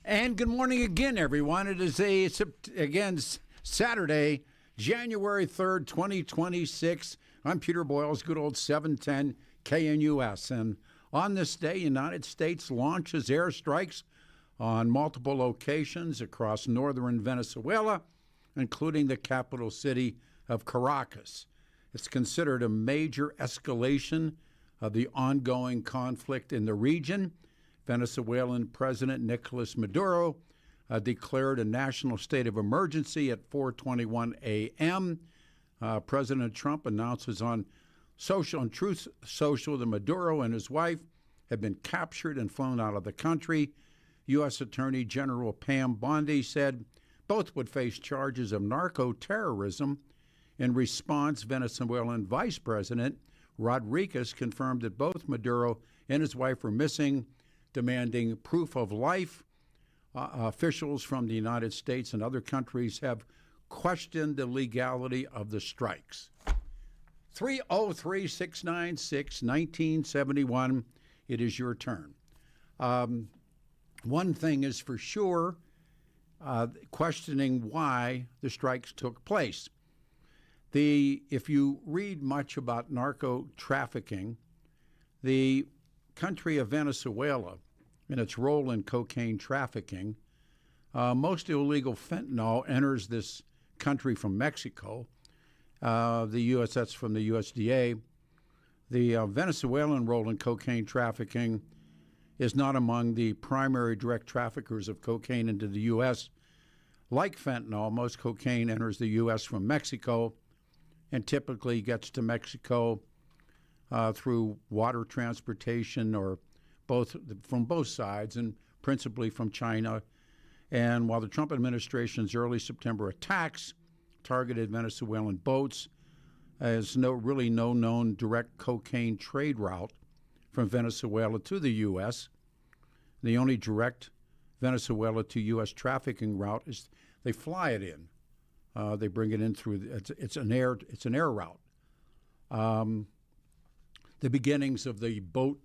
And good morning again, everyone. It is Saturday, January 3rd, 2026. I'm Peter Boyles, good old 710 KNUS. And on this day, United States launches airstrikes on multiple locations across northern Venezuela, including the capital city of Caracas. It's considered a major escalation of the ongoing conflict in the region. Venezuelan President Nicolas Maduro declared a national state of emergency at 4:21 a.m. President Trump announces on Truth Social that Maduro and his wife have been captured and flown out of the country. U.S. Attorney General Pam Bondi said both would face charges of narco-terrorism. In response, Venezuelan Vice President Rodriguez confirmed that both Maduro and his wife were missing, demanding proof of life. Officials from the United States and other countries have questioned the legality of the strikes. 303-696-1971, it is your turn. One thing is for sure, questioning why the strikes took place. If you read much about narco trafficking, the country of Venezuela and its role in cocaine trafficking, most illegal fentanyl enters this country from Mexico. That's from the USDA. The Venezuelan role in cocaine trafficking is not among the primary direct traffickers of cocaine into the U.S. Like fentanyl, most cocaine enters the U.S. from Mexico and typically gets to Mexico through water transportation or from both sides, and principally from China. And while the Trump administration's early September attacks targeted Venezuelan boats, there's really no known direct cocaine trade route from Venezuela to the U.S. The only direct Venezuela to U.S. trafficking route is they fly it in. They bring it in through it's an air route. The beginnings of the boat,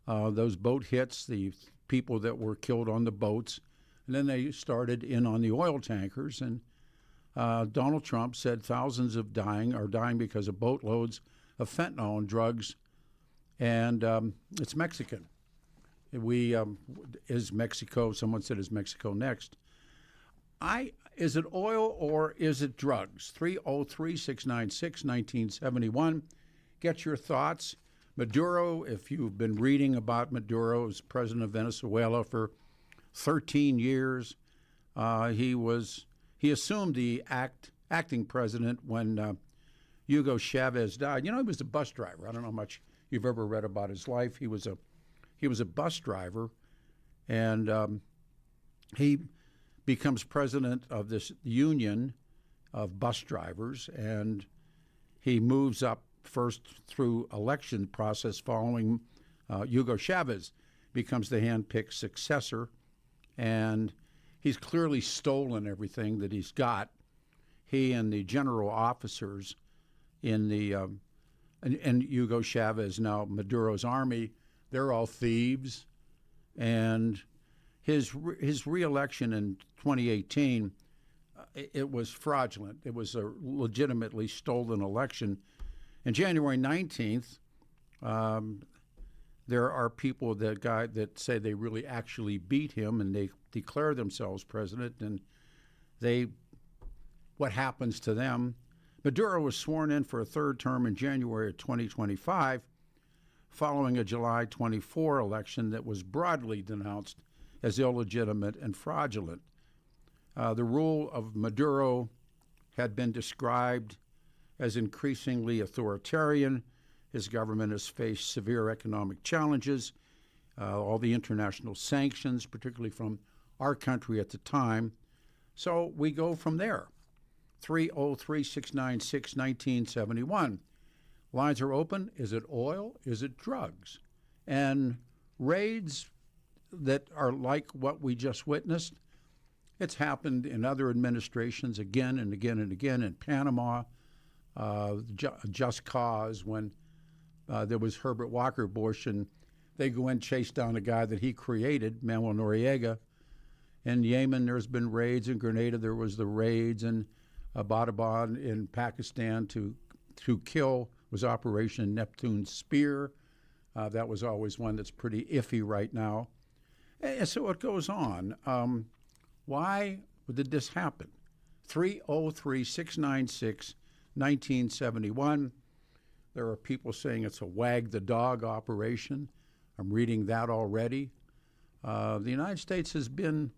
those boat hits, the people that were killed on the boats, and then they started in on the oil tankers. And Donald Trump said thousands are dying because of boatloads of fentanyl and drugs, and it's Mexican. Is Mexico? Someone said, "Is Mexico next?" Is it oil or is it drugs? 303-696-1971. Get your thoughts. Maduro, if you've been reading about Maduro as president of Venezuela for 13 years, he assumed the acting president when Hugo Chavez died. You know, he was a bus driver. I don't know how much you've ever read about his life. He was a bus driver, and he becomes president of this union of bus drivers, and he moves up first through election process following Hugo Chavez, becomes the hand-picked successor, and he's clearly stolen everything that he's got. He and the general officers in the and Hugo Chavez, now Maduro's army, they're all thieves, and his re-election in 2018, it was fraudulent. It was a legitimately stolen election. And January 19th, there are people that say they really actually beat him, and they declare themselves president. And what happens to them? Maduro was sworn in for a third term in January of 2025, following a July 24 election that was broadly denounced as illegitimate and fraudulent. The rule of Maduro had been described as increasingly authoritarian. His government has faced severe economic challenges, all the international sanctions, particularly from our country at the time. So we go from there. 303-696-1971. Lines are open. Is it oil? Is it drugs? And raids that are like what we just witnessed, it's happened in other administrations again and again and again. In Panama, Just Cause, when there was Herbert Walker Bush, and they go in, chase down a guy that he created, Manuel Noriega, In Yemen, there's been raids. In Grenada, there was the raids. In Abbottabad in Pakistan to kill was Operation Neptune Spear. That was always one that's pretty iffy right now. And so it goes on. Why did this happen? 303-696-1971. There are people saying it's a wag the dog operation. I'm reading that already. The United States has been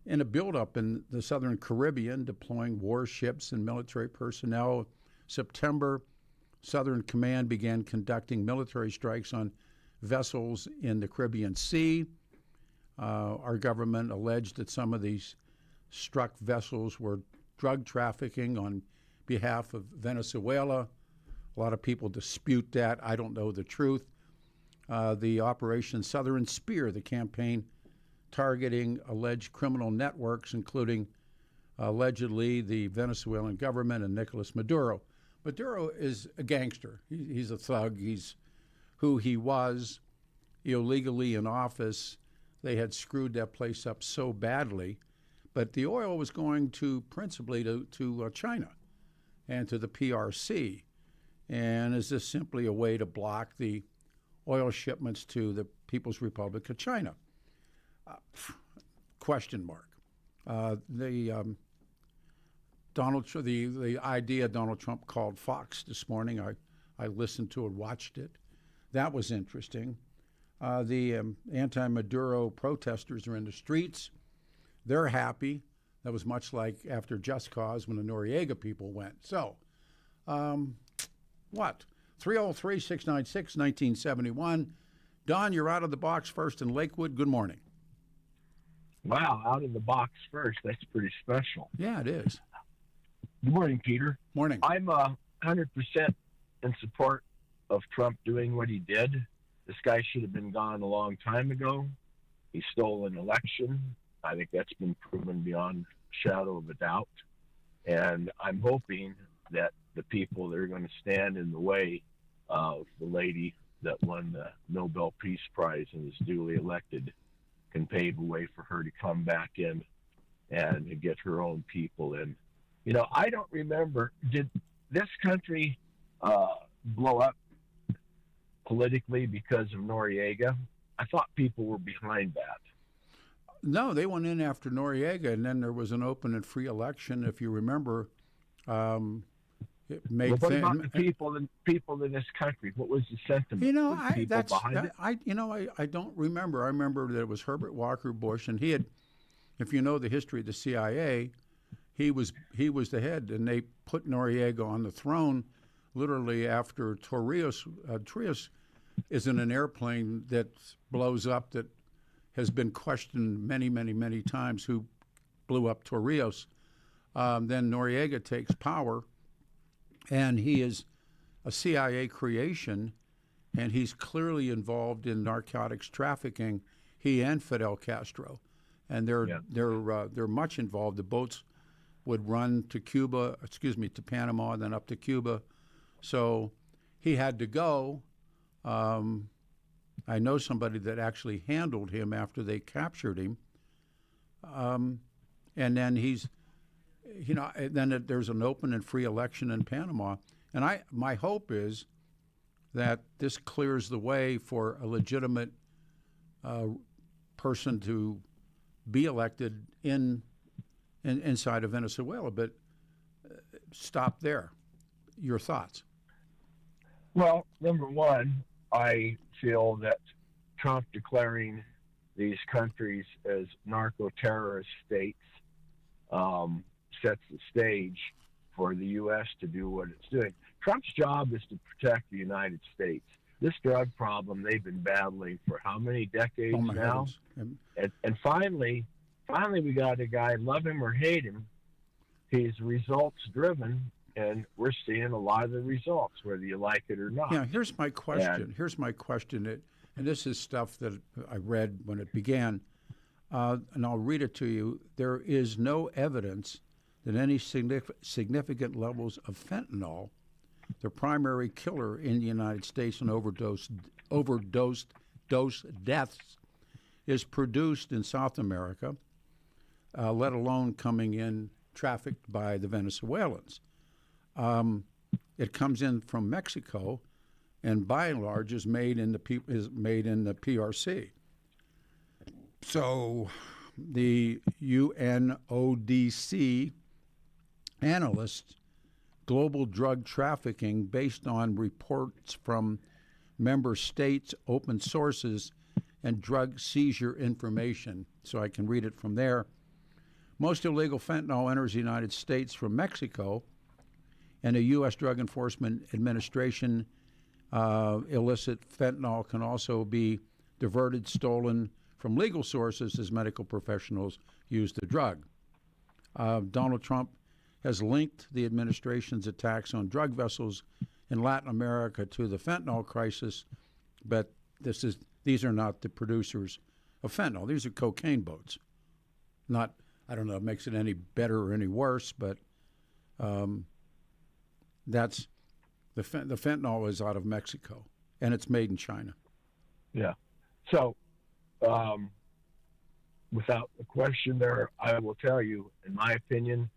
in a buildup in the Southern Caribbean, deploying warships and military personnel. September, Southern Command began conducting military strikes on vessels in the Caribbean Sea. Our government alleged that some of these struck vessels were drug trafficking on behalf of Venezuela. A lot of people dispute that. I don't know the truth. The Operation Southern Spear, the campaign targeting alleged criminal networks, including allegedly the Venezuelan government and Nicolas Maduro. Maduro is a gangster. He's a thug. He's who he was illegally in office. They had screwed that place up so badly. But the oil was going to principally to China and to the PRC. And is this simply a way to block the oil shipments to the People's Republic of China? Question mark. The idea Donald Trump called Fox this morning, I listened to it, watched it. That was interesting. The anti-Maduro protesters are in the streets. They're happy. That was much like after Just Cause when the Noriega people went. So, what? 303-696-1971. Don, you're out of the box first in Lakewood. Good morning. Wow, out of the box first. That's pretty special. Yeah, it is. Good morning, Peter. Morning. I'm 100% in support of Trump doing what he did. This guy should have been gone a long time ago. He stole an election. I think that's been proven beyond shadow of a doubt. And I'm hoping that the people that are going to stand in the way of the lady that won the Nobel Peace Prize and is duly elected can pave a way for her to come back in and get her own people in. You know, I don't remember, did this country blow up politically because of Noriega? I thought people were behind that. No, they went in after Noriega, and then there was an open and free election. If you remember, it made what about the people in this country? What was the sentiment? You know, I don't remember. I remember that it was Herbert Walker Bush, and he had, if you know the history of the CIA, he was the head, and they put Noriega on the throne literally after Torrijos. Torrijos is in an airplane that blows up that has been questioned many, many, many times who blew up Torrijos. Then Noriega takes power, and he is a CIA creation, and he's clearly involved in narcotics trafficking, he and Fidel Castro. And they're much involved. The boats would run to to Panama, then up to Cuba. So he had to go. I know somebody that actually handled him after they captured him. And then there's an open and free election in Panama. And my hope is that this clears the way for a legitimate person to be elected inside of Venezuela. But stop there. Your thoughts? Well, number one, I feel that Trump declaring these countries as narco-terrorist states sets the stage for the U.S. to do what it's doing. Trump's job is to protect the United States. This drug problem they've been battling for how many decades now? And finally we got a guy, love him or hate him, he's results-driven, and we're seeing a lot of the results, whether you like it or not. Yeah, here's my question. And this is stuff that I read when it began, and I'll read it to you. There is no evidence that any significant levels of fentanyl, the primary killer in the United States in overdose deaths, is produced in South America, let alone coming in trafficked by the Venezuelans. It comes in from Mexico, and by and large is made in the PRC. So the UNODC analysts global drug trafficking based on reports from member states, open sources, and drug seizure information. So I can read it from there. Most illegal fentanyl enters the United States from Mexico, and the U.S. Drug Enforcement Administration illicit fentanyl can also be diverted, stolen from legal sources as medical professionals use the drug. Donald Trump has linked the administration's attacks on drug vessels in Latin America to the fentanyl crisis, but these are not the producers of fentanyl. These are cocaine boats. Not, I don't know if it makes it any better or any worse, but that's the fentanyl is out of Mexico, and it's made in China. Yeah. So, without a question there, I will tell you, in my opinion,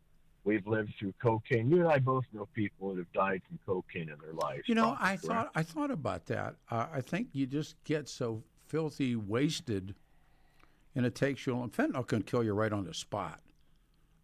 we've lived through cocaine. You and I both know people that have died from cocaine in their lives. You know, I thought about that. I think you just get so filthy wasted, and it takes you. Fentanyl can kill you right on the spot.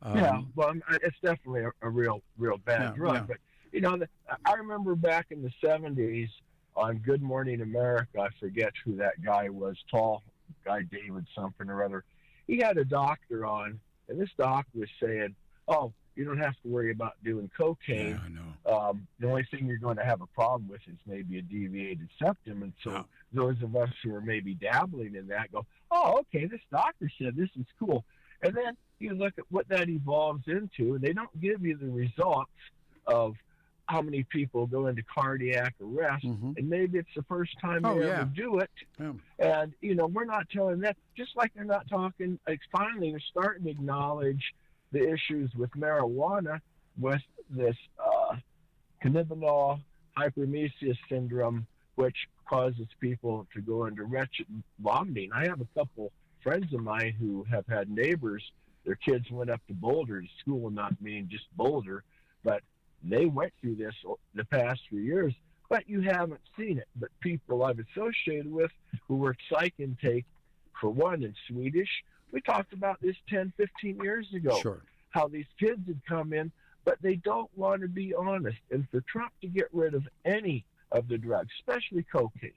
Yeah, well, it's definitely a real bad drug. Yeah. But you know, I remember back in the '70s on Good Morning America. I forget who that guy was. Tall guy, David something or other. He had a doctor on, and this doctor was saying, "Oh, you don't have to worry about doing cocaine. Yeah, I know. The only thing you're going to have a problem with is maybe a deviated septum." And so those of us who are maybe dabbling in that go, "Oh, okay, this doctor said this is cool." And then you look at what that evolves into, and they don't give you the results of how many people go into cardiac arrest, and maybe it's the first time they ever do it. Yeah. And, you know, we're not telling that, just like they're not talking, like finally they're starting to acknowledge the issues with marijuana, with this cannabinol hyperemesis syndrome, which causes people to go into wretched vomiting. I have a couple friends of mine who have had neighbors, their kids went up to Boulder to school, not meaning just Boulder, but they went through this the past few years, but you haven't seen it. But people I've associated with who were psych intake, for one, in Swedish, we talked about this 10, 15 years ago, Sure. how these kids had come in, but they don't want to be honest. And for Trump to get rid of any of the drugs, especially cocaine,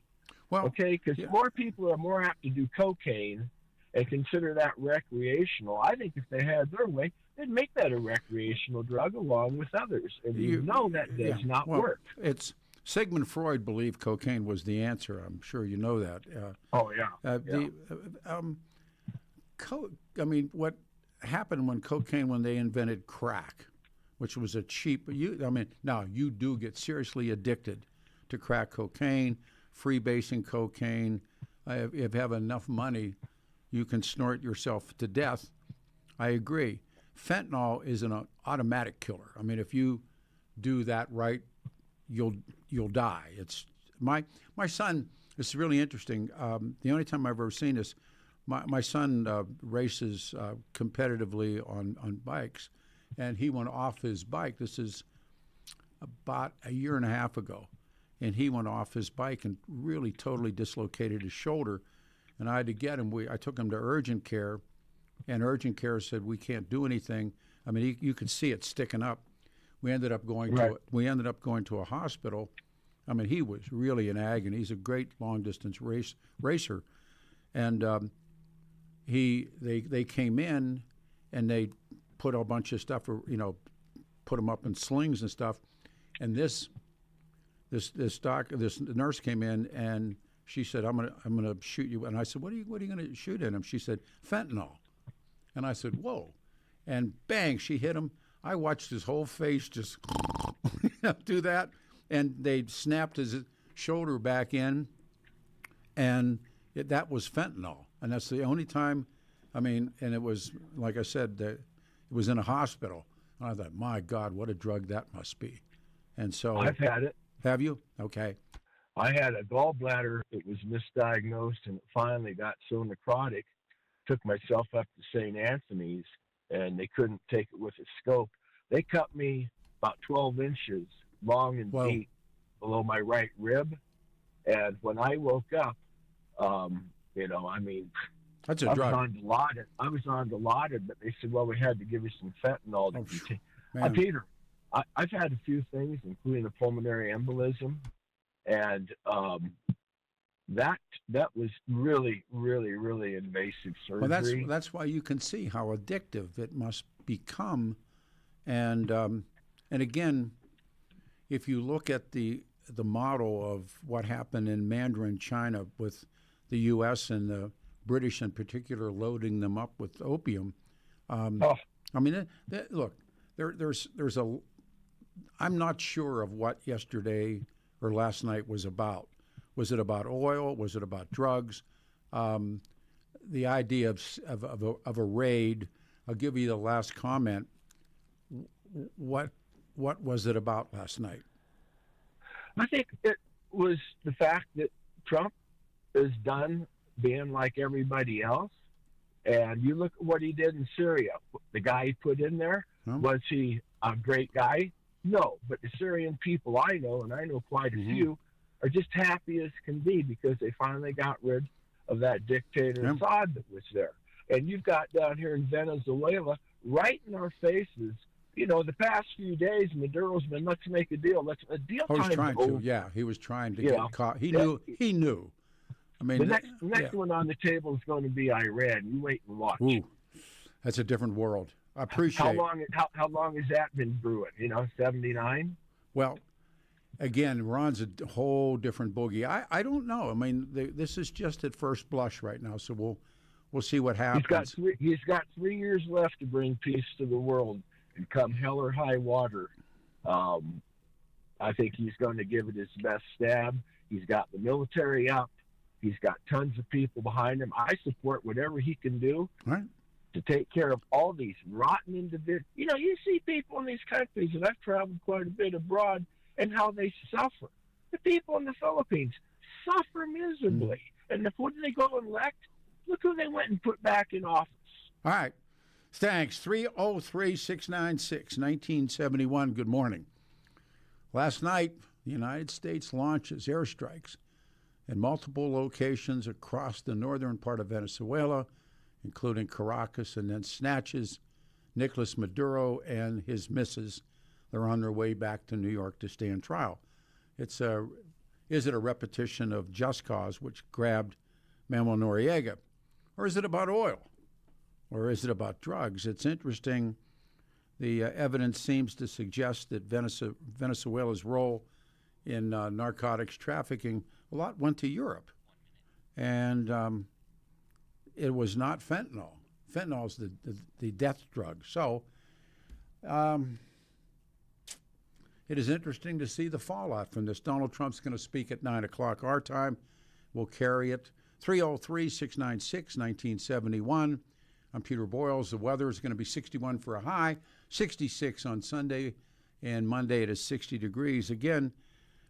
because more people are more apt to do cocaine and consider that recreational. I think if they had their way, they'd make that a recreational drug along with others. And you know that does not work. It's Sigmund Freud believed cocaine was the answer. I'm sure you know that. What happened when they invented crack, which was a cheap, now you do get seriously addicted to crack cocaine, freebasing cocaine. If you have enough money, you can snort yourself to death. I agree. Fentanyl is an automatic killer. I mean, if you do that right, you'll die. It's my son. It's really interesting. The only time I've ever seen this, my son races competitively on bikes, and he went off his bike. This is about a year and a half ago, and he went off his bike and really totally dislocated his shoulder. And I had to get him. I took him to urgent care, and urgent care said we can't do anything. I mean, you could see it sticking up. We ended up going to a hospital. I mean, he was really in agony. He's a great long distance racer, and they came in and they put a bunch of stuff, put him up in slings and stuff. And this nurse came in and she said, I'm gonna shoot you. And I said, what are you going to shoot in him? She said, fentanyl. And I said, whoa. And bang, she hit him. I watched his whole face just do that. And they snapped his shoulder back in. And that was fentanyl. And that's the only time, and it was, like I said, it was in a hospital. And I thought, my God, what a drug that must be. And so. I've had it. Have you? Okay. I had a gallbladder that was misdiagnosed, and it finally got so necrotic. Took myself up to St. Anthony's, and they couldn't take it with a scope. They cut me about 12 inches long and Wow. deep below my right rib. And when I woke up, That's a I drug. I was on Dilaudid, but they said, well, we had to give you some fentanyl. Man. Peter, I've had a few things, including a pulmonary embolism, and that was really, really, really invasive surgery. Well, that's why you can see how addictive it must become, and again, if you look at the model of what happened in Mandarin China with the U.S. and the British in particular loading them up with opium. Look, there's a. I'm not sure of what yesterday or last night was about. Was it about oil? Was it about drugs? The idea of a raid. I'll give you the last comment. What was it about last night? I think it was the fact that Trump is done being like everybody else. And you look at what he did in Syria. The guy he put in there, was he a great guy? No. But the Syrian people I know, and I know quite a few, are just happy as can be because they finally got rid of that dictator Assad that was there. And you've got down here in Venezuela, right in our faces, the past few days, Maduro's been, let's make a deal. A deal He was time trying over. to, yeah. He was trying to get caught. He knew. I mean, the next one on the table is going to be Iran. You wait and watch. Ooh, that's a different world. I appreciate how long has that been brewing? 79? Well, again, Ron's a whole different boogie. I don't know. I mean, this is just at first blush right now, so we'll see what happens. He's got 3 years left to bring peace to the world, and come hell or high water, I think he's going to give it his best stab. He's got the military up. He's got tons of people behind him. I support whatever he can do to take care of all these rotten individuals. You see people in these countries, and I've traveled quite a bit abroad, and how they suffer. The people in the Philippines suffer miserably. And when they go elect, look who they went and put back in office. All right. Thanks. 303-696-1971. Good morning. Last night, the United States launches airstrikes in multiple locations across the northern part of Venezuela, including Caracas, and then snatches Nicolas Maduro and his missus. They're on their way back to New York to stand trial. Is it a repetition of Just Cause, which grabbed Manuel Noriega? Or is it about oil? Or is it about drugs? It's interesting. The evidence seems to suggest that Venezuela's role in narcotics trafficking, a lot went to Europe. And it was not fentanyl. Fentanyl is the death drug. So it is interesting to see the fallout from this. Donald Trump's going to speak at 9 o'clock our time. We'll carry it. 303-696-1971. I'm Peter Boyles. The weather is going to be 61 for a high, 66 on Sunday, and Monday it is 60 degrees. Again,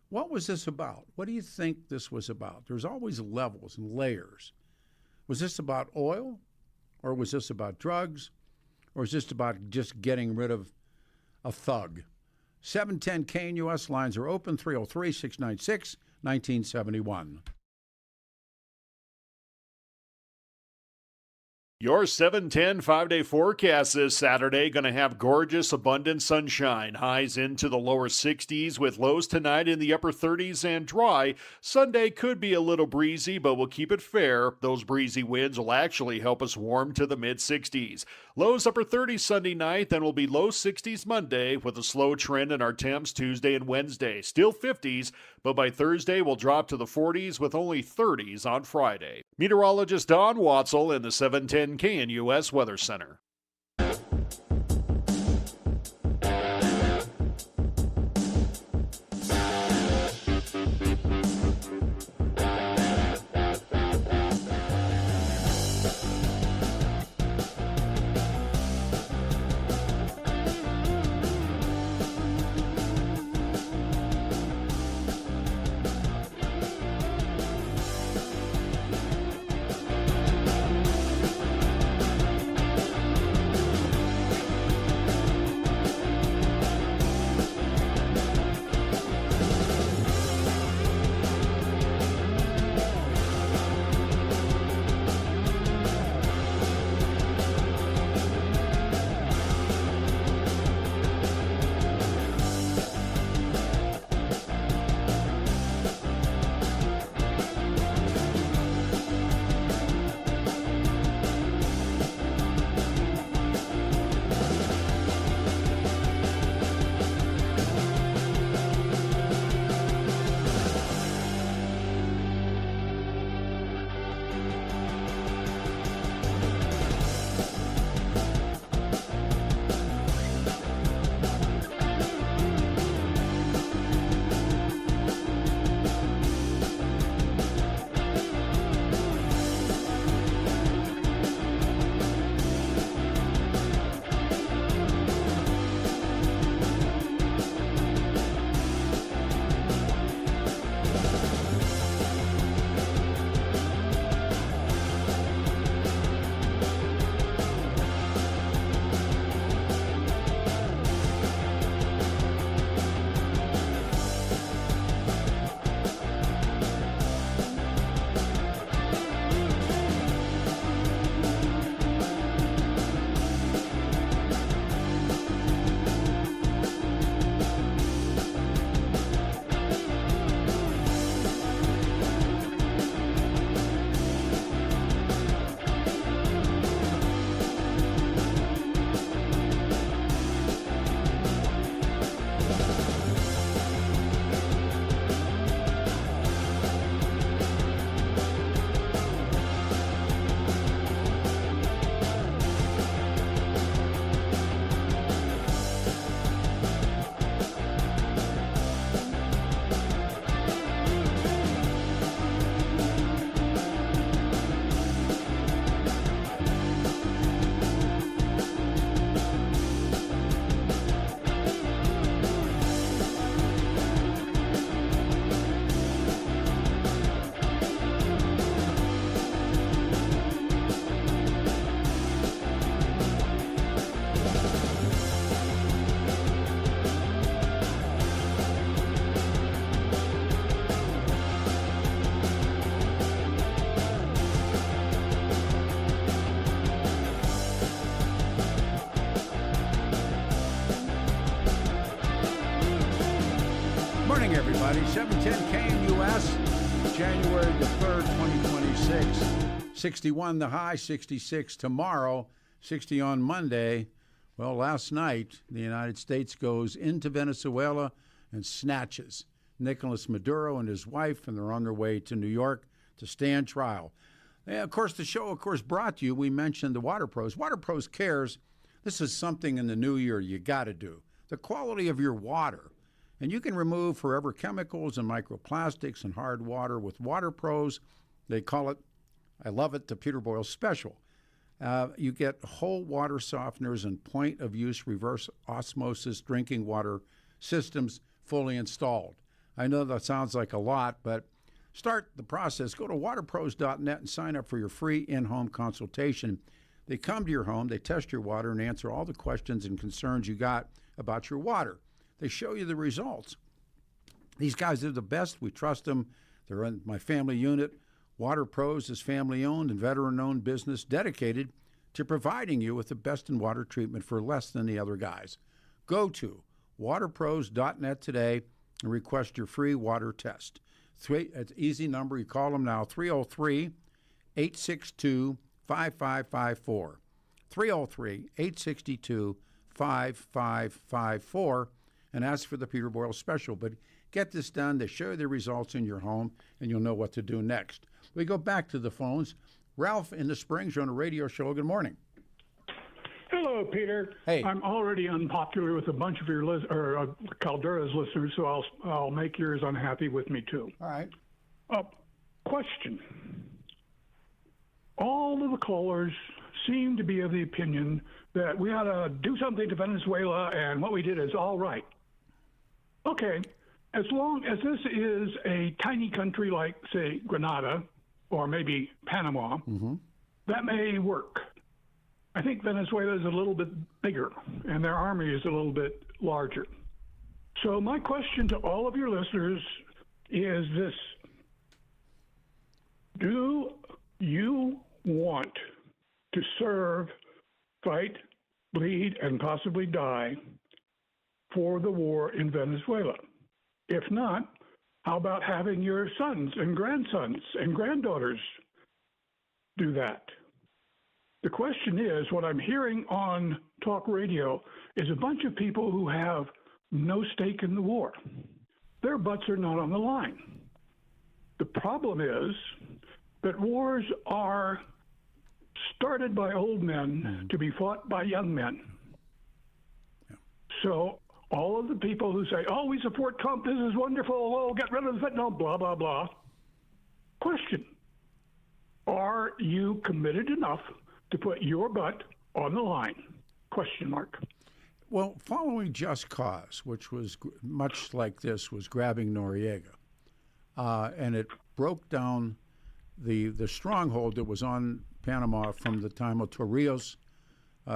what was this about? What do you think this was about? There's always levels and layers. Was this about oil? Or was this about drugs? Or is this about just getting rid of a thug? 710 KNUS lines are open, 303-696-1971. Your 710 5-day forecast this Saturday going to have gorgeous, abundant sunshine. Highs into the lower 60s with lows tonight in the upper 30s and dry. Sunday could be a little breezy, but we'll keep it fair. Those breezy winds will actually help us warm to the mid-60s. Lows upper 30s Sunday night, then will be low 60s Monday with a slow trend in our temps Tuesday and Wednesday. Still 50s, but by Thursday we'll drop to the 40s with only 30s on Friday. Meteorologist Don Watzel in the 710 KNUS Weather Center. everybody. 710 KNUS, January the 3rd, 2026. 61 the high, 66 tomorrow, 60 on Monday. Well, last night, the United States goes into Venezuela and snatches Nicolas Maduro and his wife, and they're on their way to New York to stand trial. And of course, the show, brought to you. We mentioned the Water Pros. Water Pros cares. This is something in the new year you got to do. The quality of your water. And you can remove forever chemicals and microplastics and hard water with Water Pros. They call it, I love it, the Peter Boyles Special. You get whole water softeners and point-of-use reverse osmosis drinking water systems fully installed. I know that sounds like a lot, but start the process. Go to waterpros.net and sign up for your free in-home consultation. They come to your home, they test your water, and answer all the questions and concerns you got about your water. They show you the results. These guys are the best. We trust them. They're in my family unit. Water Pros is family-owned and veteran-owned business dedicated to providing you with the best in water treatment for less than the other guys. Go to waterpros.net today and request your free water test. It's an easy number. You call them now, 303-862-5554. 303-862-5554. And ask for the Peter Boyles Special. But get this done. They show you the results in your home, and you'll know what to do next. We go back to the phones. Ralph in the Springs, you're on a radio show. Good morning. Hello, Peter. Hey. I'm already unpopular with a bunch of your Caldera's listeners, so I'll make yours unhappy with me too. All right. Question. All of the callers seem to be of the opinion that we ought to do something to Venezuela, and what we did is all right. Okay, as long as this is a tiny country like, say, Grenada or maybe Panama, that may work. I think Venezuela is a little bit bigger, and their army is a little bit larger. So my question to all of your listeners is this. Do you want to serve, fight, bleed, and possibly die for the war in Venezuela? If not, how about having your sons and grandsons and granddaughters do that? The question is, what I'm hearing on talk radio is a bunch of people who have no stake in the war. Their butts are not on the line. The problem is that wars are started by old men to be fought by young men. Yeah. So all of the people who say, oh, we support Trump, this is wonderful, oh, get rid of the fentanyl, blah, blah, blah. Question, are you committed enough to put your butt on the line? Question mark. Well, following Just Cause, which was much like this, was grabbing Noriega, and it broke down the stronghold that was on Panama from the time of Torrijos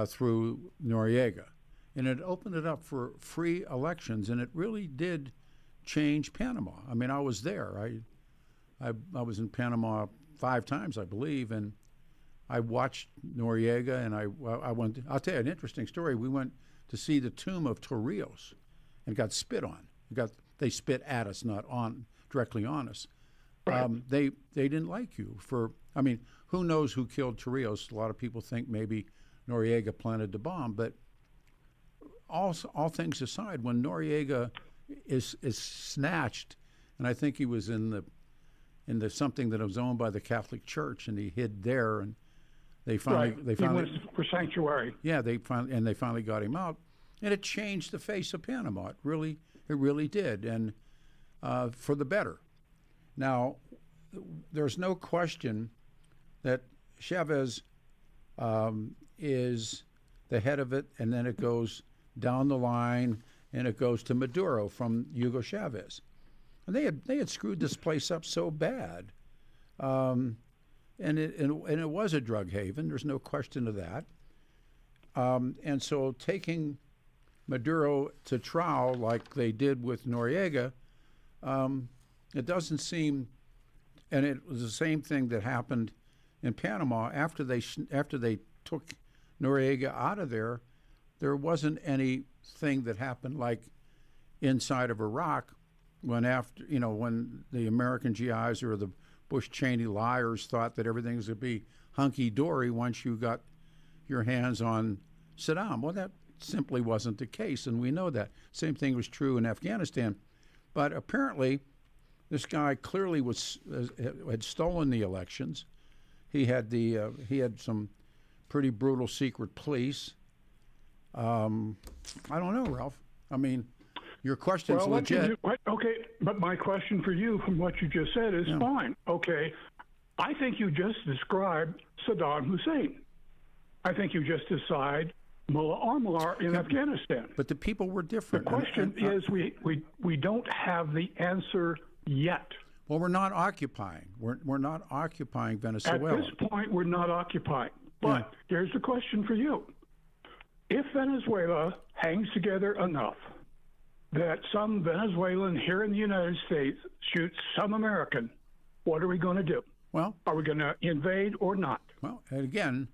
through Noriega. And it opened it up for free elections, and it really did change Panama. I mean, I was there. I was in Panama 5 times, I believe, and I watched Noriega, and I went. I'll tell you an interesting story. We went to see the tomb of Torrijos, and got spit on. They spit at us, not directly on us. Right. They didn't like you for. I mean, who knows who killed Torrijos? A lot of people think maybe Noriega planted the bomb, but all things aside, when Noriega is snatched, and I think he was in the something that was owned by the Catholic Church, and he hid there, and they finally He went for sanctuary. Yeah, they finally got him out, and it changed the face of Panama. It really did, and for the better. Now, there's no question that Chavez is the head of it, and then it goes down the line, and it goes to Maduro from Hugo Chavez. And they had screwed this place up so bad, and it was a drug haven. There's no question of that. And so taking Maduro to trial like they did with Noriega, it doesn't seem, and it was the same thing that happened in Panama after they took Noriega out of there. There wasn't anything that happened like inside of Iraq, when the American GIs or the Bush-Cheney liars thought that everything was going to be hunky-dory once you got your hands on Saddam. Well, that simply wasn't the case, and we know that. Same thing was true in Afghanistan. But apparently, this guy clearly had stolen the elections. He had some pretty brutal secret police. I don't know, Ralph. I mean, your question's legit. Okay, but my question for you from what you just said is fine. Okay, I think you just described Saddam Hussein. I think you just described Mullah Omar in Afghanistan. But the people were different. The question is we don't have the answer yet. Well, we're not occupying. We're not occupying Venezuela. At this point, we're not occupying. But here's the question for you. If Venezuela hangs together enough that some Venezuelan here in the United States shoots some American, what are we going to do? Well, are we going to invade or not? Well, and again,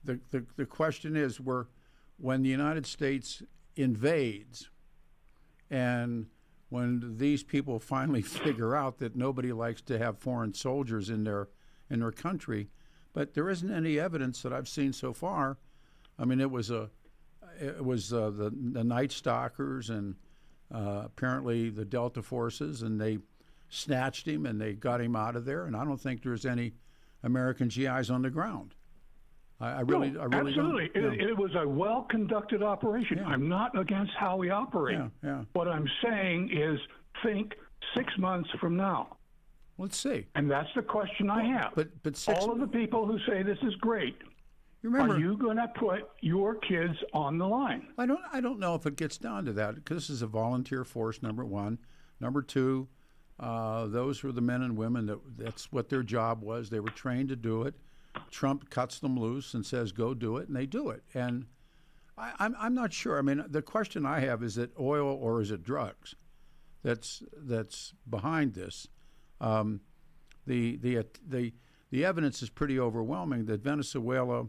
the question is, when the United States invades, and when these people finally figure out that nobody likes to have foreign soldiers in their country, but there isn't any evidence that I've seen so far. I mean, it was the Night Stalkers and apparently the Delta forces, and they snatched him and they got him out of there. And I don't think there's any American GIs on the ground. I really absolutely. Don't. It was a well-conducted operation. Yeah. I'm not against how we operate. Yeah. What I'm saying is, think 6 months from now. Let's see. And that's the question I have. But all of the people who say this is great, remember, are you going to put your kids on the line? I don't know if it gets down to that, because this is a volunteer force, number one. Number two, those were the men and women that's what their job was. They were trained to do it. Trump cuts them loose and says, go do it, and they do it. And I'm not sure. I mean, the question I have, is it oil or is it drugs that's behind this? The evidence is pretty overwhelming that Venezuela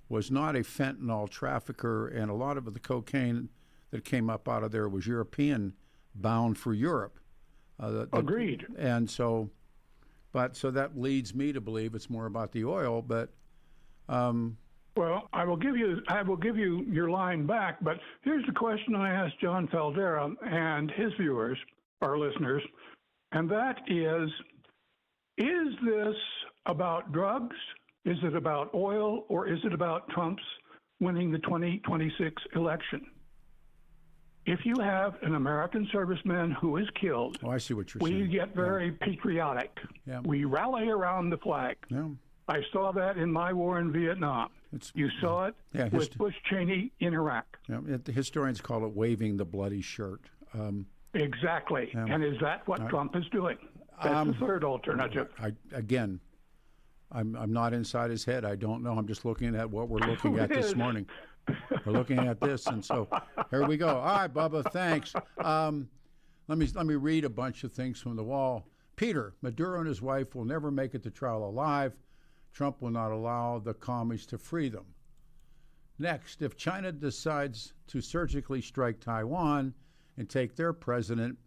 was not a fentanyl trafficker, and a lot of the cocaine that came up out of there was European bound for Europe. Agreed. And so that leads me to believe it's more about the oil. But well, I will give you your line back. But here's the question I asked John Faldera and his viewers, our listeners, and that is this about drugs? Is it about oil, or is it about Trump's winning the 2026 election? If you have an American serviceman who is killed, I see what you're saying. We get very patriotic. Yeah. We rally around the flag. Yeah. I saw that in my war in Vietnam. You saw it with Bush Cheney in Iraq. Yeah, the historians call it waving the bloody shirt. Exactly. Yeah. And is that what Trump is doing? That's the third alternative. I'm not inside his head. I don't know. I'm just looking at what we're looking at this morning. We're looking at this, and so here we go. All right, Bubba, thanks. Let me read a bunch of things from the wall. Peter, Maduro and his wife will never make it to trial alive. Trump will not allow the commies to free them. Next, if China decides to surgically strike Taiwan and take their president,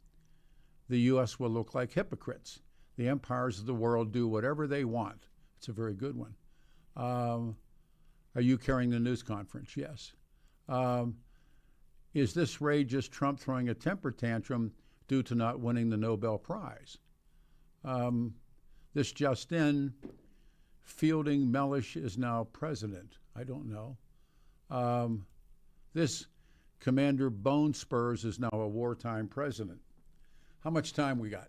the U.S. will look like hypocrites. The empires of the world do whatever they want. It's a very good one. Are you carrying the news conference? Yes. Is this raid just Trump throwing a temper tantrum due to not winning the Nobel Prize? This just in, Fielding Mellish is now president. I don't know. This Commander Bone Spurs is now a wartime president. How much time we got?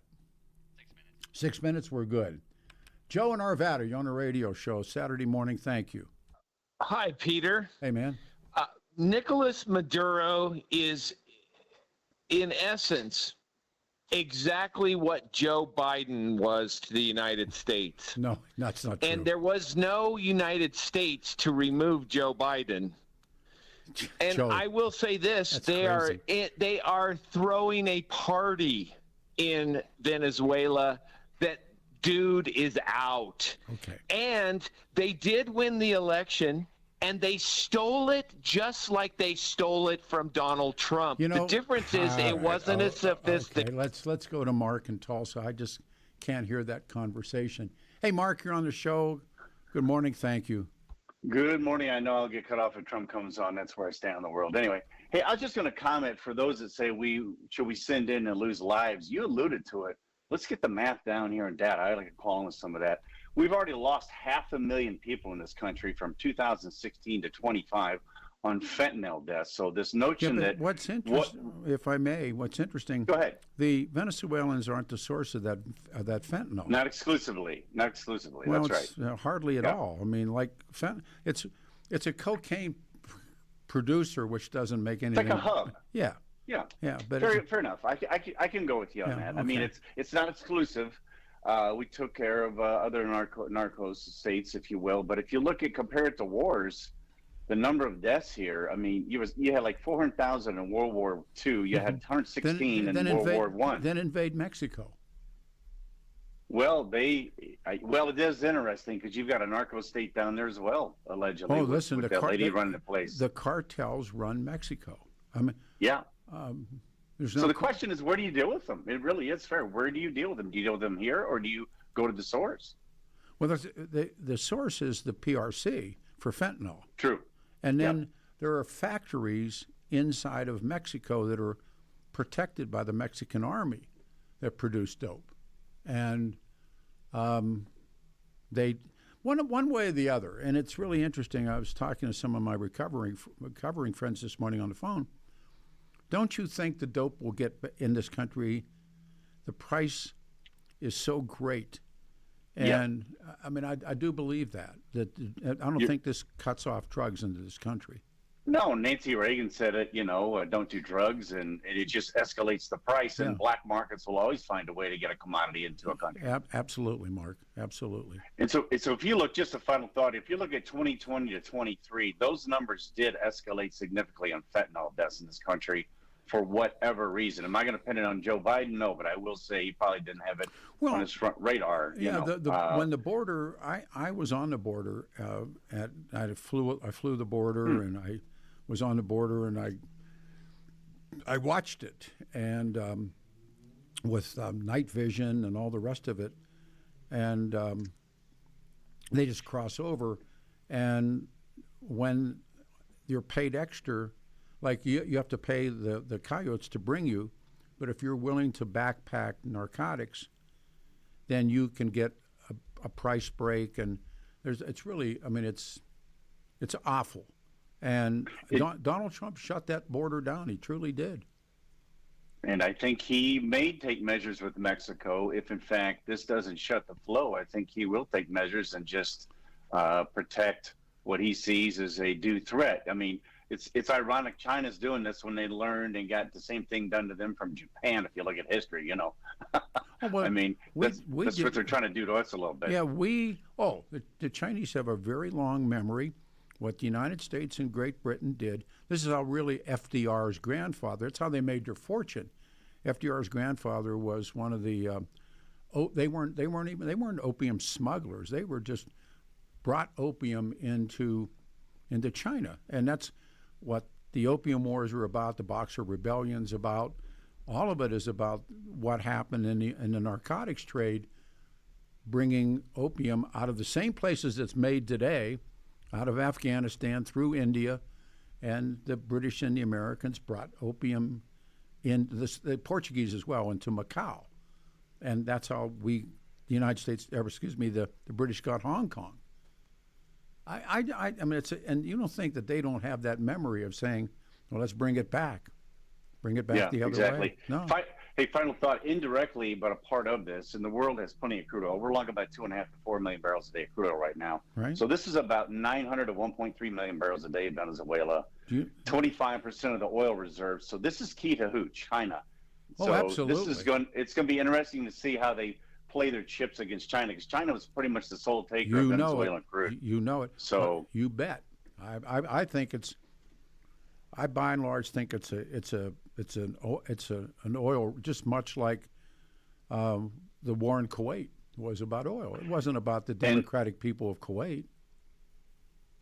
6 minutes. 6 minutes, we're good. Joe and Arvada, you're on a radio show Saturday morning. Thank you. Hi, Peter. Hey, man. Nicolas Maduro is, in essence, exactly what Joe Biden was to the United States. No, that's not true. And there was no United States to remove Joe Biden. And Joe, I will say this: they are throwing a party in Venezuela that dude is out. Okay. And they did win the election. and they stole it just like they stole it from Donald Trump. The difference is it wasn't as sophisticated. Okay, let's go to Mark in Tulsa. I just can't hear that conversation. Hey, Mark, you're on the show. Good morning. Thank you. Good morning. I know I'll get cut off if Trump comes on. That's where I stand in the world. Anyway, hey, I was just going to comment for those that say should we send in and lose lives. You alluded to it. Let's get the math down here in data. I like to call in some of that. We've already lost 500,000 people in this country from 2016 to 25 on fentanyl deaths. So this notion that what's interesting, if I may, what's interesting? Go ahead. The Venezuelans aren't the source of that fentanyl. Not exclusively. Not exclusively. Well, that's right. Hardly at all. I mean, like it's a cocaine producer, which doesn't make anything. It's like a hub. Yeah. Yeah. Yeah. But fair enough. I can go with you on that. Okay. I mean, it's not exclusive. We took care of other narco states, if you will. But if you compare it to wars, the number of deaths here, I mean, you had like 400,000 in World War II. You had 116 in World War I. Then invade Mexico. Well, it is interesting because you've got a narco state down there as well, allegedly. Oh, listen, with that lady running the place. The cartels run Mexico. I mean, yeah. So the question is, where do you deal with them? It really is fair. Where do you deal with them? Do you deal with them here, or do you go to the source? Well, the source is the PRC for fentanyl. True. And then there are factories inside of Mexico that are protected by the Mexican army that produce dope. And they one way or the other. And it's really interesting. I was talking to some of my recovering friends this morning on the phone. Don't you think the dope will get in this country? The price is so great. And I mean, I do believe that I don't think this cuts off drugs into this country. No, Nancy Reagan said it, don't do drugs, and it just escalates the price, and black markets will always find a way to get a commodity into a country. Absolutely, Mark. Absolutely. And so if you look, just a final thought, if you look at 2020 to 23, those numbers did escalate significantly on fentanyl deaths in this country. For whatever reason. Am I going to pin it on Joe Biden? No, but I will say he probably didn't have it on his front radar. When the border, I was on the border. I flew the border, and I was on the border, and I watched it, and with night vision and all the rest of it, and they just cross over, and when you're paid extra. Like you have to pay the coyotes to bring you, but if you're willing to backpack narcotics, then you can get a price break, and it's really, I mean, it's awful. And Donald Trump shut that border down. He truly did. And I think he may take measures with Mexico if, in fact, this doesn't shut the flow. I think he will take measures and just protect what he sees as a due threat. I mean, it's ironic China's doing this when they learned and got the same thing done to them from Japan, if you look at history, Well, I mean, that's what they're trying to do to us a little bit. Yeah, the Chinese have a very long memory. What the United States and Great Britain did, this is how really FDR's grandfather, it's how they made their fortune. FDR's grandfather was one of the, they weren't opium smugglers. They were just brought opium into China. And that's what the opium wars are about, the Boxer rebellion's about. All of it is about what happened in the narcotics trade, bringing opium out of the same places it's made today, out of Afghanistan through India, and the British and the Americans brought opium in, the Portuguese as well, into Macau. And that's how the British got Hong Kong. I mean, and you don't think that they don't have that memory of saying, well, let's bring it back the other way. No. Hey, final thought, indirectly, but a part of this, and the world has plenty of crude oil. We're long about 2.5 to 4 million barrels a day of crude oil right now. Right. So this is about 900 to 1.3 million barrels a day in Venezuela. 25% of the oil reserves. So this is key to who? China. So absolutely. It's going to be interesting to see how they play their chips against China, because China was pretty much the sole taker of Venezuelan crude. You know it. So you bet. I think I by and large think it's an oil, just much like the war in Kuwait was about oil. It wasn't about the democratic people of Kuwait.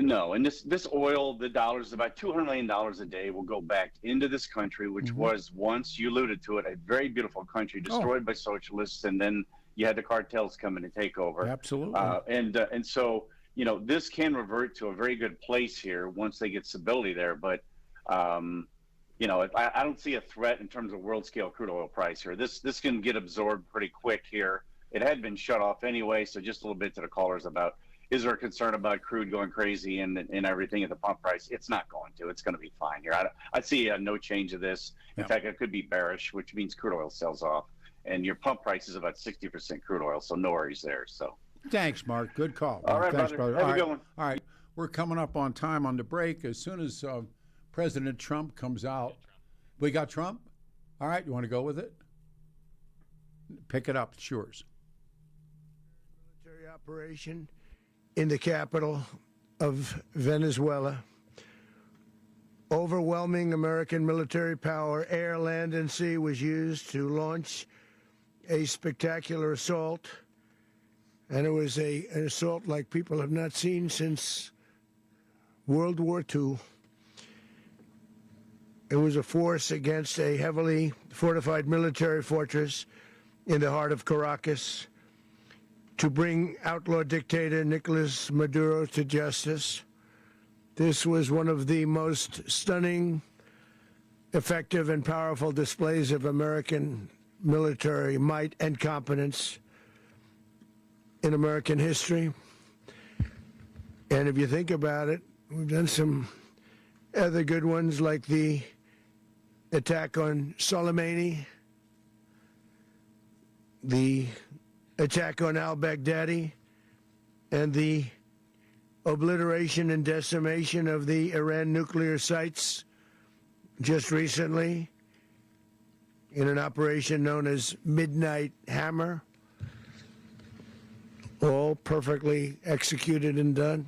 No, and this oil, the dollars, about $200 million a day will go back into this country, which was once, you alluded to it, a very beautiful country destroyed by socialists, and then you had the cartels come in and take over. Absolutely. And so, you know, this can revert to a very good place here once they get stability there. But, you know, I don't see a threat in terms of world scale crude oil price here. This can get absorbed pretty quick here. It had been shut off anyway, so just a little bit to the callers about, is there a concern about crude going crazy and everything at the pump price? It's not going to. It's going to be fine here. I see no change of this. In fact, it could be bearish, which means crude oil sells off. And your pump price is about 60% crude oil, so no worries there. So, thanks, Mark. Good call. All right, thanks, brother. brother. Have a good one. All right, we're coming up on time on the break. As soon as President Trump comes out, we got Trump. All right, you want to go with it? Pick it up. It's yours. Military operation in the capital of Venezuela. Overwhelming American military power, air, land, and sea, was used to launch a spectacular assault. And it was an assault like people have not seen since World War II. It was a force against a heavily fortified military fortress in the heart of Caracas to bring outlaw dictator Nicolas Maduro to justice. This was one of the most stunning, effective, and powerful displays of American military might and competence in American history. And if you think about it, we've done some other good ones, like the attack on Soleimani, the attack on al-Baghdadi, and the obliteration and decimation of the Iran nuclear sites just recently in an operation known as Midnight Hammer, all perfectly executed and done.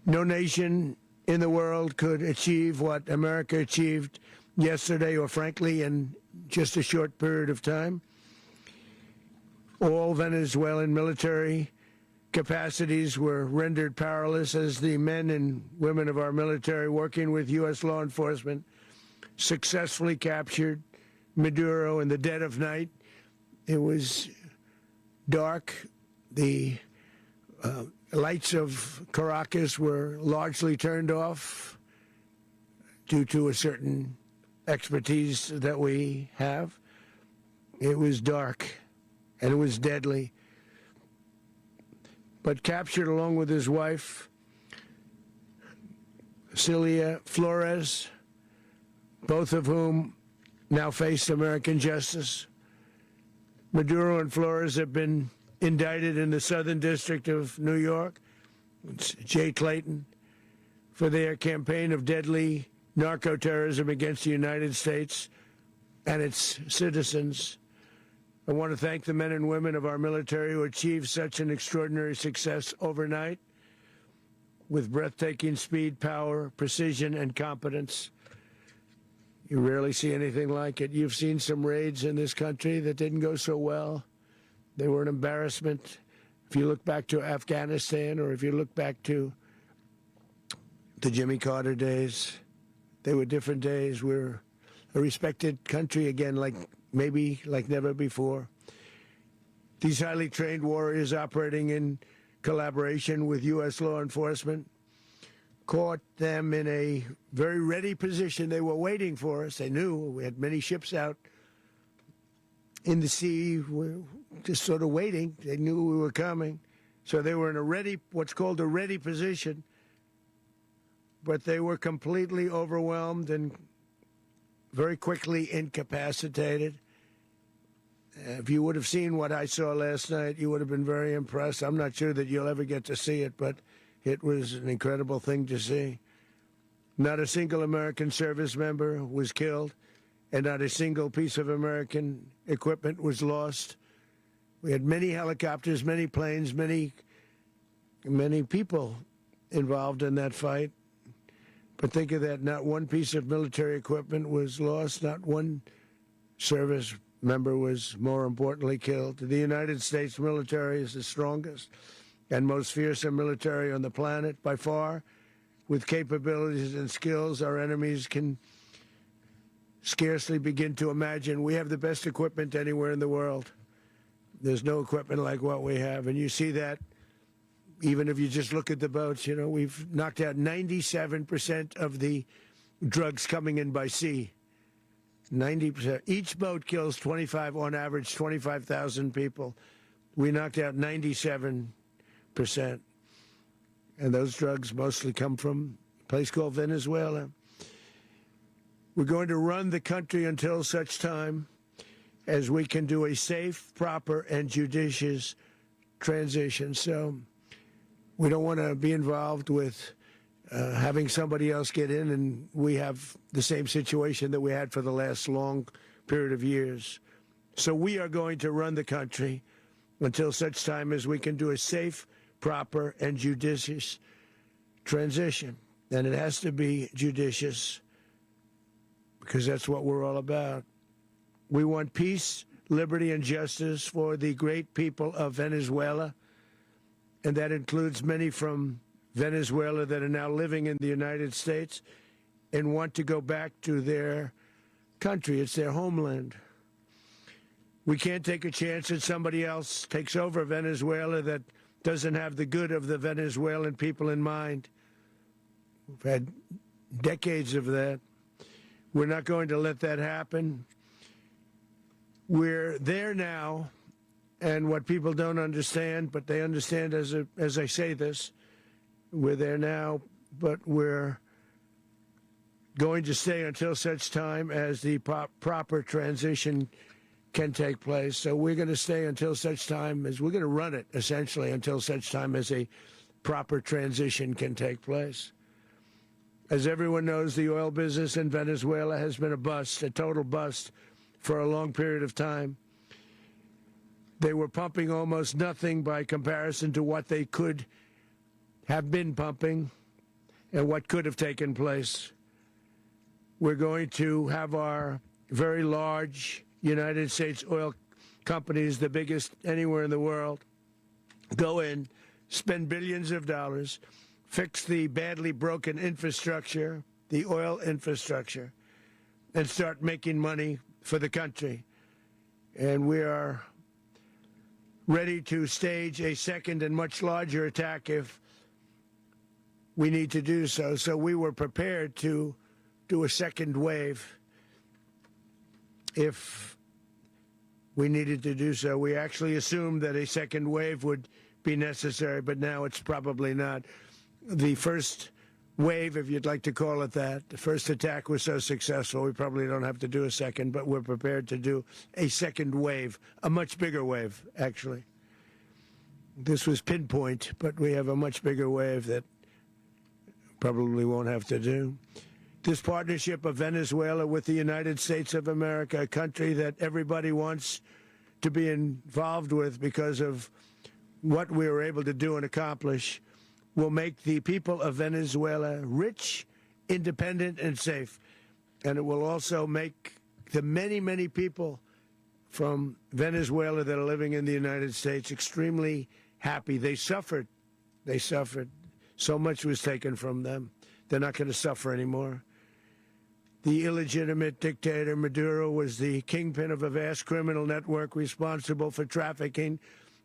No nation in the world could achieve what America achieved yesterday, or frankly in just a short period of time. All Venezuelan military capacities were rendered powerless as the men and women of our military, working with U.S. law enforcement, successfully captured Maduro in the dead of night. It was dark. The lights of Caracas were largely turned off due to a certain expertise that we have. It was dark, and it was deadly. But captured along with his wife, Celia Flores, both of whom now face American justice. Maduro and Flores have been indicted in the Southern District of New York, it's Jay Clayton, for their campaign of deadly narco-terrorism against the United States and its citizens. I want to thank the men and women of our military who achieved such an extraordinary success overnight with breathtaking speed, power, precision, and competence. You rarely see anything like it. You've seen some raids in this country that didn't go so well. They were an embarrassment. If you look back to Afghanistan, or if you look back to the Jimmy Carter days, they were different days. We're a respected country again, maybe like never before. These highly trained warriors, operating in collaboration with U.S. law enforcement, caught them in a very ready position. They were waiting for us. They knew we had many ships out in the sea, just sort of waiting. They knew we were coming. So they were in what's called a ready position, but they were completely overwhelmed and very quickly incapacitated. If you would have seen what I saw last night, you would have been very impressed. I'm not sure that you'll ever get to see it, but it was an incredible thing to see. Not a single American service member was killed, and not a single piece of American equipment was lost. We had many helicopters, many planes, many people involved in that fight. But think of that, not one piece of military equipment was lost, not one service member was, more importantly, killed. The United States military is the strongest and most fearsome military on the planet by far, with capabilities and skills our enemies can scarcely begin to imagine. We have the best equipment anywhere in the world. There's no equipment like what we have, and you see that even if you just look at the boats. You know, we've knocked out 97% of the drugs coming in by sea. 90%. Each boat kills on average, 25,000 people. We knocked out 97%. And those drugs mostly come from a place called Venezuela. We're going to run the country until such time as we can do a safe, proper, and judicious transition. So we don't want to be involved with having somebody else get in, and we have the same situation that we had for the last long period of years. So we are going to run the country until such time as we can do a safe, proper, and judicious transition. And it has to be judicious because that's what we're all about. We want peace, liberty, and justice for the great people of Venezuela, and that includes many from Venezuela that are now living in the United States and want to go back to their country. It's their homeland. We can't take a chance that somebody else takes over Venezuela that doesn't have the good of the Venezuelan people in mind. We've had decades of that. We're not going to let that happen. We're there now, and what people don't understand, but they understand as I say this, we're there now, but we're going to stay until such time as the proper transition can take place. So we're going to stay until such time as we're going to run it, essentially, until such time as a proper transition can take place. As everyone knows, the oil business in Venezuela has been a bust, a total bust, for a long period of time. They were pumping almost nothing by comparison to what they could have been pumping and what could have taken place. We're going to have our very large United States oil companies, the biggest anywhere in the world, go in, spend billions of dollars, fix the badly broken infrastructure, the oil infrastructure, and start making money for the country. And we are ready to stage a second and much larger attack if we need to do so. So we were prepared to do a second wave if we needed to do so. We actually assumed that a second wave would be necessary, but now it's probably not. The first wave, if you'd like to call it that, the first attack was so successful, we probably don't have to do a second, but we're prepared to do a second wave, a much bigger wave, actually. This was pinpoint, but we have a much bigger wave that probably won't have to do. This partnership of Venezuela with the United States of America, a country that everybody wants to be involved with because of what we were able to do and accomplish, will make the people of Venezuela rich, independent, and safe. And it will also make the many, many people from Venezuela that are living in the United States extremely happy. They suffered. They suffered. So much was taken from them. They're not going to suffer anymore. The illegitimate dictator Maduro was the kingpin of a vast criminal network responsible for trafficking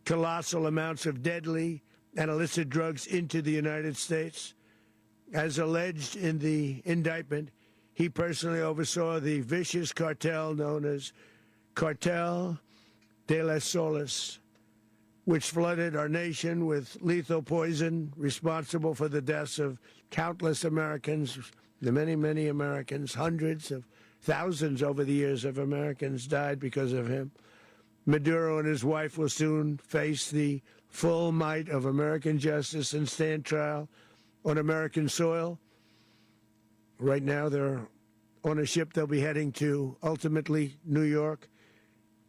colossal amounts of deadly and illicit drugs into the United States. As alleged in the indictment, he personally oversaw the vicious cartel known as Cartel de las Solas, which flooded our nation with lethal poison, responsible for the deaths of countless Americans, the many, many Americans. Hundreds of thousands over the years of Americans died because of him. Maduro and his wife will soon face the full might of American justice and stand trial on American soil. Right now, they're on a ship. They'll be heading to, ultimately, New York,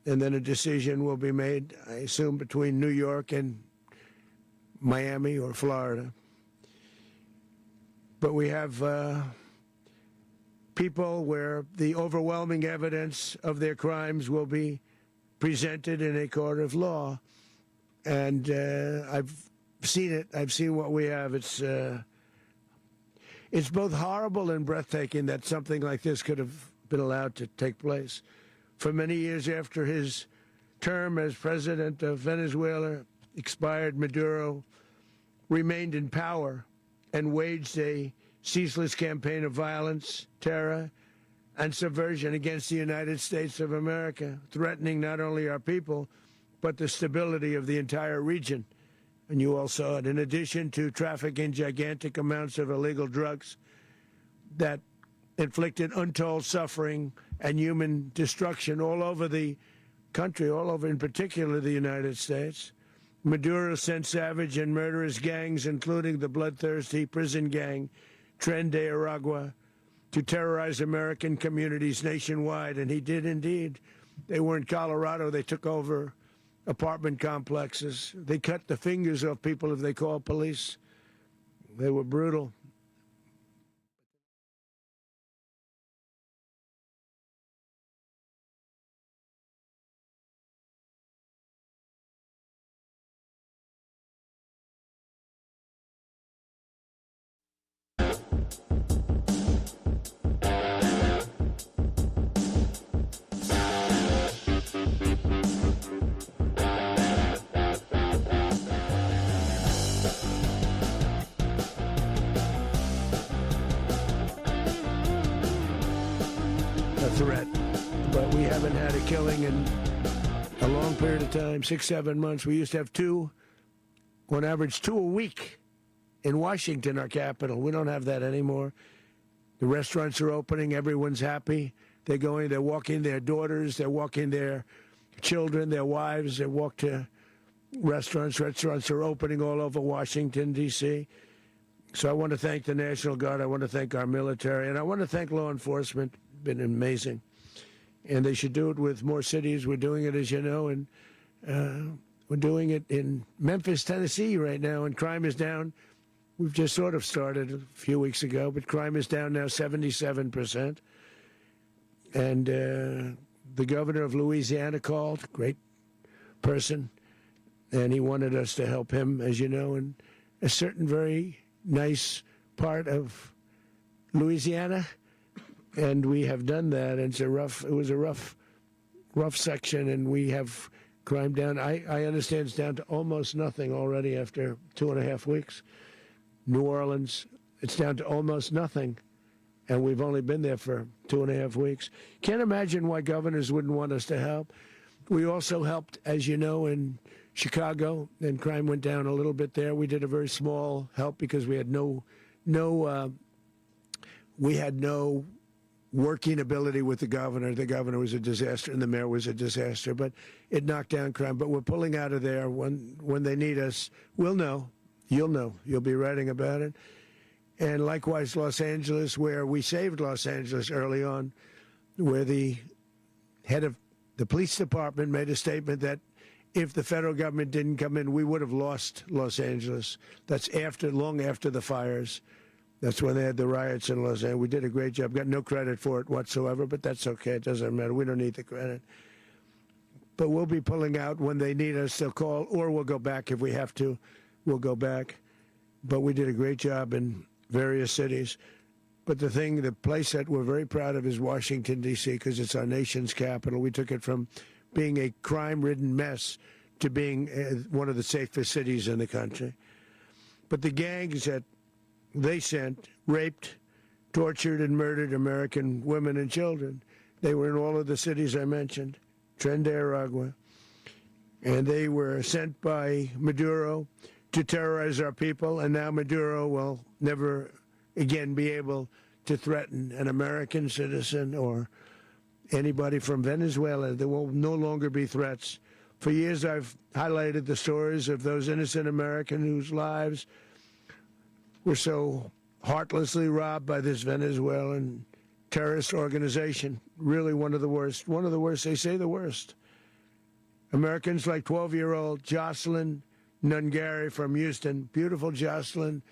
and then a decision will be made, I assume, between New York and Miami or Florida. But we have people where the overwhelming evidence of their crimes will be presented in a court of law. And I've seen it. I've seen what we have. It's both horrible and breathtaking that something like this could have been allowed to take place. For many years after his term as president of Venezuela expired, Maduro remained in power and waged a ceaseless campaign of violence, terror, and subversion against the United States of America, threatening not only our people, but the stability of the entire region. And you all saw it. In addition to trafficking gigantic amounts of illegal drugs that inflicted untold suffering and human destruction all over the country, all over, in particular, the United States, Maduro sent savage and murderous gangs, including the bloodthirsty prison gang, Tren de Aragua, to terrorize American communities nationwide. And he did indeed. They were in Colorado. They took over apartment complexes. They cut the fingers off people if they called police. They were brutal. Threat, but we haven't had a killing in a long period of time, 6-7 months. We used to have two, on average 2 a week in Washington, our capital. We don't have that anymore. The restaurants are opening. Everyone's happy. They're walking their daughters. They're walking their children, their wives. They walk to restaurants. Restaurants are opening all over Washington, D.C. So I want to thank the National Guard. I want to thank our military. And I want to thank law enforcement. Been amazing. And they should do it with more cities. We're doing it, as you know, and we're doing it in Memphis, Tennessee right now, and crime is down. We've just sort of started a few weeks ago, but crime is down now 77%. And the governor of Louisiana called, great person, and he wanted us to help him, as you know, in a certain very nice part of Louisiana. And we have done that. And it was a rough section, and we have crime down. I understand it's down to almost nothing already after 2.5 weeks. New Orleans, it's down to almost nothing, and we've only been there for 2.5 weeks. Can't imagine why governors wouldn't want us to help. We also helped, as you know, in Chicago, and crime went down a little bit there. We did a very small help because we had no working ability with the governor. The governor was a disaster, and the mayor was a disaster, but it knocked down crime. But we're pulling out of there. When they need us, we'll know. You'll know. You'll be writing about it. And likewise, Los Angeles, where we saved Los Angeles early on, where the head of the police department made a statement that if the federal government didn't come in, we would have lost Los Angeles. That's long after the fires. That's when they had the riots in Los Angeles. We did a great job. Got no credit for it whatsoever, but that's okay. It doesn't matter. We don't need the credit. But we'll be pulling out when they need us. They'll call, or we'll go back if we have to. We'll go back. But we did a great job in various cities. But the place that we're very proud of is Washington, D.C., because it's our nation's capital. We took it from being a crime-ridden mess to being one of the safest cities in the country. But the gangs that they sent raped, tortured, and murdered American women and children. They were in all of the cities I mentioned, Tren de Aragua. And they were sent by Maduro to terrorize our people, and now Maduro will never again be able to threaten an American citizen or anybody from Venezuela. There will no longer be threats. For years I've highlighted the stories of those innocent Americans whose lives were so heartlessly robbed by this Venezuelan terrorist organization. Really one of the worst. One of the worst. They say the worst. Americans like 12-year-old Jocelyn Nungari from Houston. Beautiful Jocelyn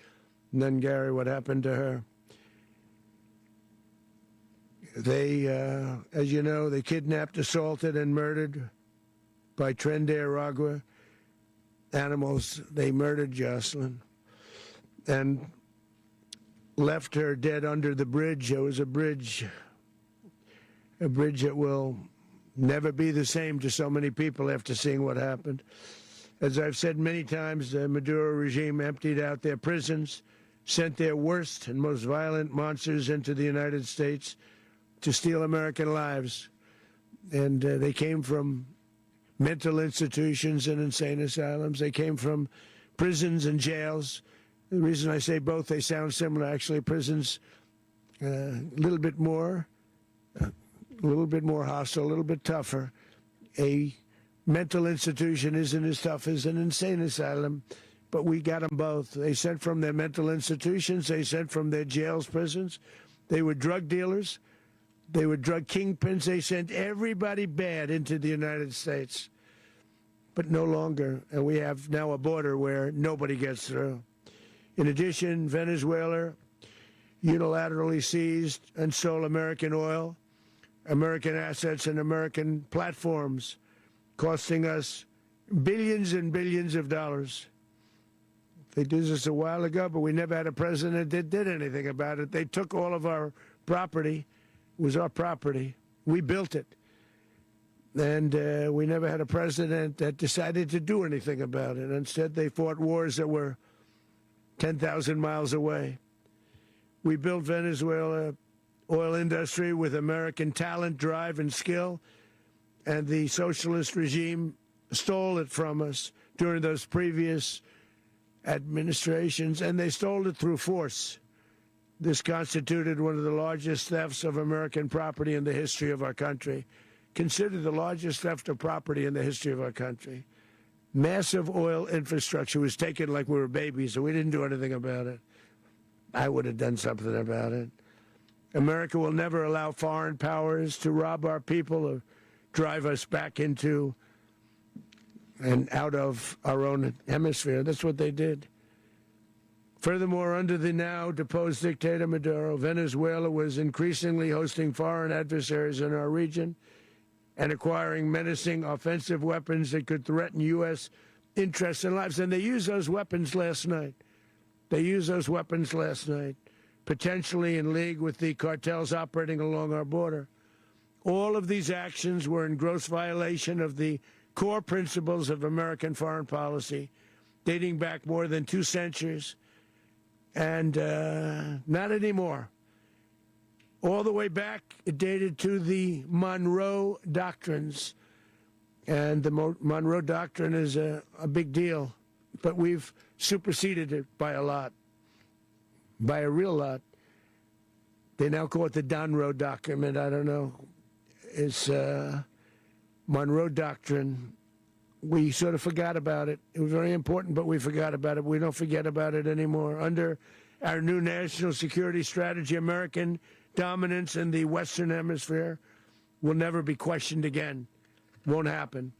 Nungari. What happened to her? They, as you know, they kidnapped, assaulted, and murdered by Tren de Aragua animals. They murdered Jocelyn and left her dead under the bridge. There was a bridge that will never be the same to so many people after seeing what happened. As I've said many times, the Maduro regime emptied out their prisons, sent their worst and most violent monsters into the United States to steal American lives. And they came from mental institutions and insane asylums. They came from prisons and jails. The reason I say both, they sound similar. Actually, prisons a little bit more hostile, a little bit tougher. A mental institution isn't as tough as an insane asylum, but we got them both. They sent from their mental institutions. They sent from their jails, prisons. They were drug dealers. They were drug kingpins. They sent everybody bad into the United States, but no longer. And we have now a border where nobody gets through. In addition, Venezuela unilaterally seized and stole American oil, American assets, and American platforms, costing us billions and billions of dollars. They did this a while ago, but we never had a president that did anything about it. They took all of our property. It was our property. We built it. And we never had a president that decided to do anything about it. Instead, they fought wars that were 10,000 miles away. We built Venezuela oil industry with American talent, drive, and skill, and the socialist regime stole it from us during those previous administrations, and they stole it through force. This constituted one of the largest thefts of American property in the history of our country. Considered the largest theft of property in the history of our country. Massive oil infrastructure was taken like we were babies, and we didn't do anything about it. I would have done something about it. America will never allow foreign powers to rob our people or drive us back into and out of our own hemisphere. That's what they did. Furthermore, under the now deposed dictator Maduro, Venezuela was increasingly hosting foreign adversaries in our region and acquiring menacing offensive weapons that could threaten U.S. interests and lives. And they used those weapons last night. Potentially in league with the cartels operating along our border. All of these actions were in gross violation of the core principles of American foreign policy, dating back more than 2 centuries, and not anymore. All the way back, it dated to the Monroe Doctrines, and the Monroe Doctrine is a big deal, but we've superseded it by a lot, by a real lot. They now call it the Donroe Document. I don't know. It's Monroe Doctrine. We sort of forgot about it. It was very important, but we forgot about it. We don't forget about it anymore. Under our new national security strategy, American dominance in the Western Hemisphere will never be questioned again. Won't happen.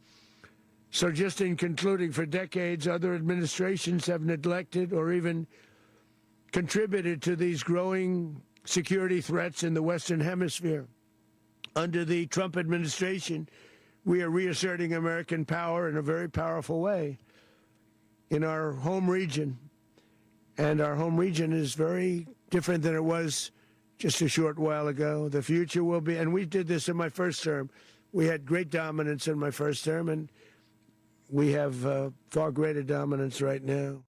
So just in concluding, for decades, other administrations have neglected or even contributed to these growing security threats in the Western Hemisphere. Under the Trump administration, we are reasserting American power in a very powerful way in our home region. And our home region is very different than it was just a short while ago. The future will be, and we did this in my first term. We had great dominance in my first term, and we have far greater dominance right now.